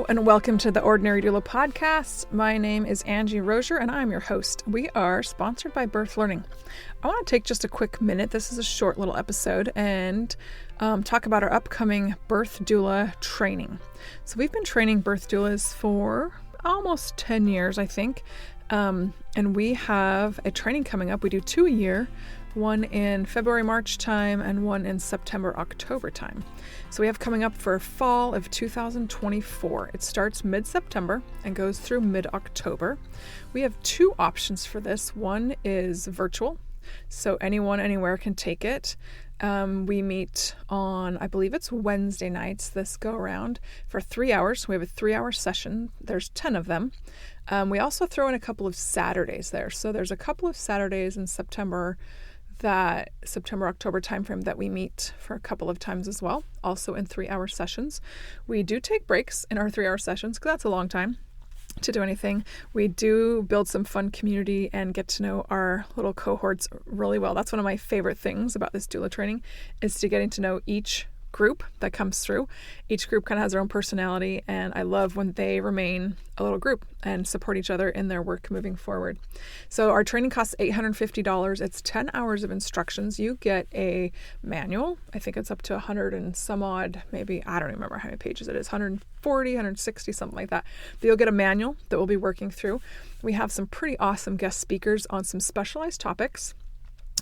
and welcome to the Ordinary Doula Podcast. My name is Angie Rozier and I'm your host. We are sponsored by Birth Learning. I want to take just a quick minute. This is a short little episode and talk about our upcoming birth doula training. So we've been training birth doulas for almost 10 years, I think. And we have a training coming up. We do 2 a year, one in February, March time, and one in September, October time. So we have coming up for fall of 2024. It starts mid-September and goes through mid-October. We have two options for this. One is virtual, so anyone, anywhere can take it. We meet on, I believe it's Wednesday nights this go around for 3 hours. We have a 3-hour session. There's 10 of them. We also throw in a couple of Saturdays there. So there's a couple of Saturdays in September, October timeframe that we meet for a couple of times as well, also in 3-hour sessions. We do take breaks in our 3-hour sessions because that's a long time to do anything. We do build some fun community and get to know our little cohorts really well. That's one of my favorite things about this doula training is to getting to know each group that comes through. Each group kind of has their own personality, and I love when they remain a little group and support each other in their work moving forward. So our training costs $850. It's 10 hours of instructions. You get a manual. I think it's up to 100 and some odd, maybe, I don't remember how many pages it is, 140, 160, something like that. But you'll get a manual that we'll be working through. We have some pretty awesome guest speakers on some specialized topics.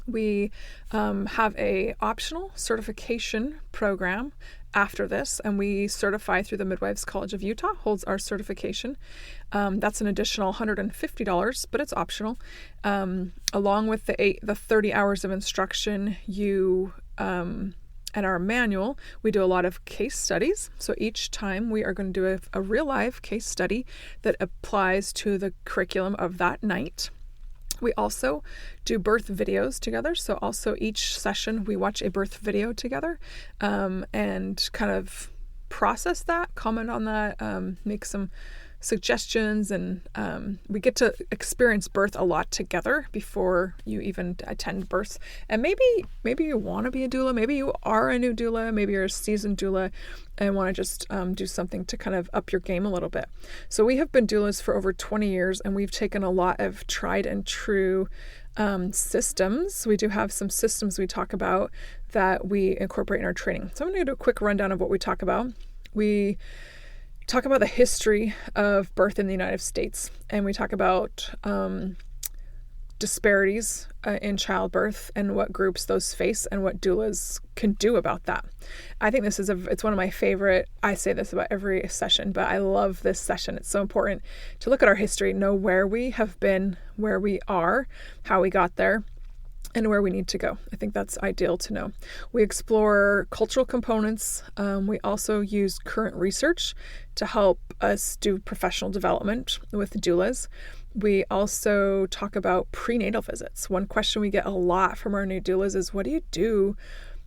We have a optional certification program after this, and we certify through the Midwives College of Utah, holds our certification. That's an additional $150, but it's optional. Along with the 30 hours of instruction, and our manual, we do a lot of case studies. So each time we are going to do a real live case study that applies to the curriculum of that night. We also do birth videos together. So also each session we watch a birth video together and kind of process that, comment on that, make some suggestions, and we get to experience birth a lot together before you even attend birth. And maybe you want to be a doula, maybe you are a new doula, maybe you're a seasoned doula and want to just do something to kind of up your game a little bit. So we have been doulas for over 20 years, and we've taken a lot of tried and true systems. We do have some systems we talk about that we incorporate in our training. So I'm going to do a quick rundown of what we talk about. We talk about the history of birth in the United States, and we talk about disparities in childbirth and what groups those face and what doulas can do about that. I think this is it's one of my favorite. I say this about every session, but I love this session. It's so important to look at our history, know where we have been, where we are, how we got there, and where we need to go. I think that's ideal to know. We explore cultural components. We also use current research to help us do professional development with doulas. We also talk about prenatal visits. One question we get a lot from our new doulas is, what do you do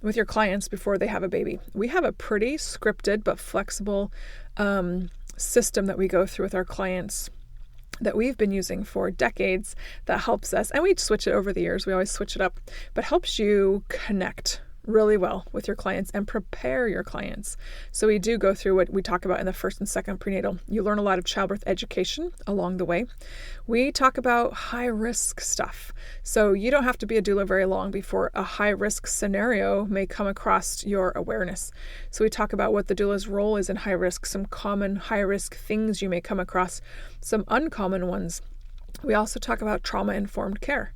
with your clients before they have a baby? We have a pretty scripted but flexible system that we go through with our clients that we've been using for decades that helps us, and we switch it over the years, we always switch it up, but helps you connect really well with your clients and prepare your clients. So we do go through what we talk about in the first and second prenatal. You learn a lot of childbirth education along the way. We talk about high risk stuff. So you don't have to be a doula very long before a high risk scenario may come across your awareness. So we talk about what the doula's role is in high risk, some common high risk things you may come across, some uncommon ones. We also talk about trauma-informed care.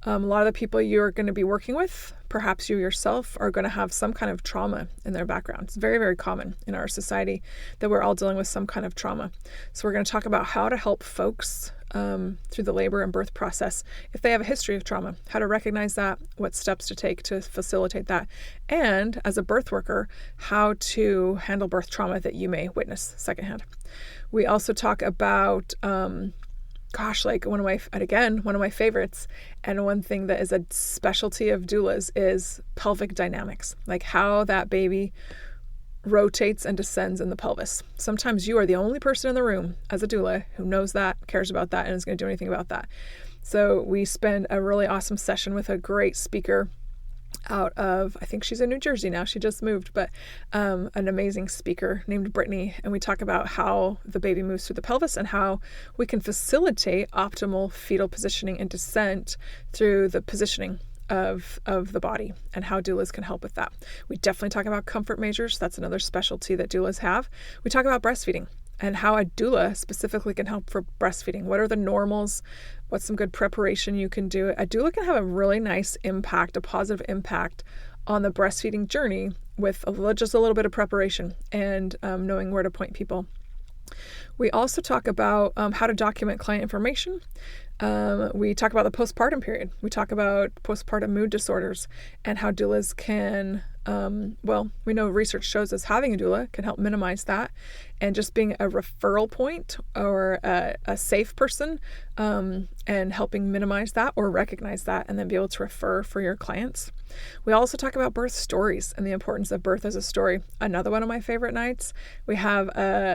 A lot of the people you're going to be working with, perhaps you yourself, are going to have some kind of trauma in their background. It's very, very common in our society that we're all dealing with some kind of trauma. So we're going to talk about how to help folks through the labor and birth process if they have a history of trauma, how to recognize that, what steps to take to facilitate that, and as a birth worker, how to handle birth trauma that you may witness secondhand. We also talk about one of my favorites, and one thing that is a specialty of doulas is pelvic dynamics, like how that baby rotates and descends in the pelvis. Sometimes you are the only person in the room as a doula who knows that, cares about that, and is going to do anything about that. So we spend a really awesome session with a great speaker out of, I think she's in New Jersey now, she just moved, but an amazing speaker named Brittany. And we talk about how the baby moves through the pelvis and how we can facilitate optimal fetal positioning and descent through the positioning of the body, and how doulas can help with that. We definitely talk about comfort measures. That's another specialty that doulas have. We talk about breastfeeding and how a doula specifically can help for breastfeeding. What are the normals? What's some good preparation you can do? A doula can have a really nice impact, a positive impact on the breastfeeding journey with just a little bit of preparation and knowing where to point people. We also talk about how to document client information. We talk about the postpartum period. We talk about postpartum mood disorders and how doulas can, we know research shows us having a doula can help minimize that, and just being a referral point or a safe person and helping minimize that or recognize that and then be able to refer for your clients. We also talk about birth stories and the importance of birth as a story. Another one of my favorite nights, we have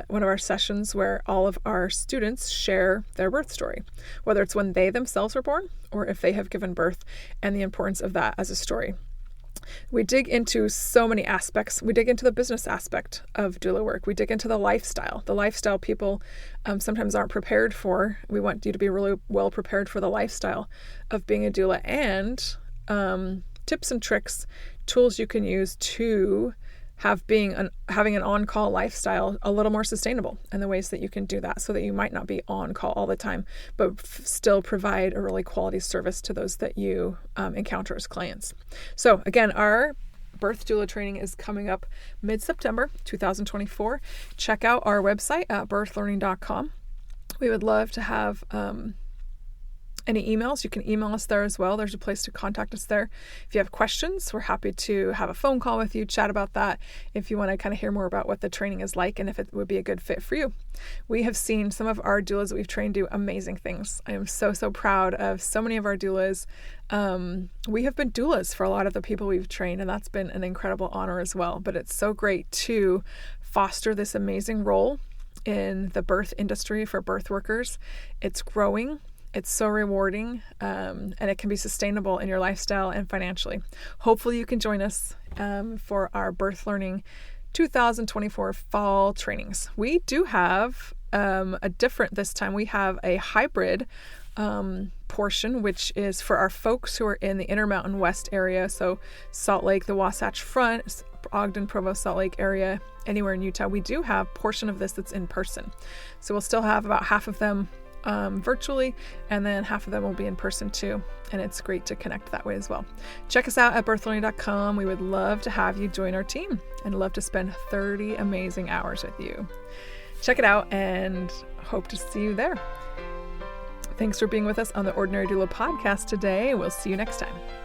one of our sessions where all of our students share their birth story, whether it's when they themselves were born or if they have given birth, and the importance of that as a story. We dig into so many aspects. We dig into the business aspect of doula work. We dig into the lifestyle people sometimes aren't prepared for. We want you to be really well prepared for the lifestyle of being a doula, and tips and tricks, tools you can use to having an on-call lifestyle a little more sustainable, and the ways that you can do that so that you might not be on call all the time, but still provide a really quality service to those that you encounter as clients. So again, our birth doula training is coming up mid-September 2024. Check out our website at birthlearning.com. We would love to have any emails. You can email us there as well. There's a place to contact us there. If you have questions, we're happy to have a phone call with you, chat about that, if you want to kind of hear more about what the training is like and if it would be a good fit for you. We have seen some of our doulas that we've trained do amazing things. I am so proud of so many of our doulas. We have been doulas for a lot of the people we've trained, and that's been an incredible honor as well. But it's so great to foster this amazing role in the birth industry for birth workers. It's growing. It's so rewarding, and it can be sustainable in your lifestyle and financially. Hopefully you can join us for our Birth Learning 2024 fall trainings. We do have this time we have a hybrid portion, which is for our folks who are in the Intermountain West area. So Salt Lake, the Wasatch Front, Ogden, Provo, Salt Lake area, anywhere in Utah. We do have a portion of this that's in person. So we'll still have about half of them virtually, and then half of them will be in person too, and it's great to connect that way as well. Check us out at birthlearning.com. We would love to have you join our team and love to spend 30 amazing hours with you. Check it out and hope to see you there. Thanks for being with us on the Ordinary Doula Podcast today. We'll see you next time.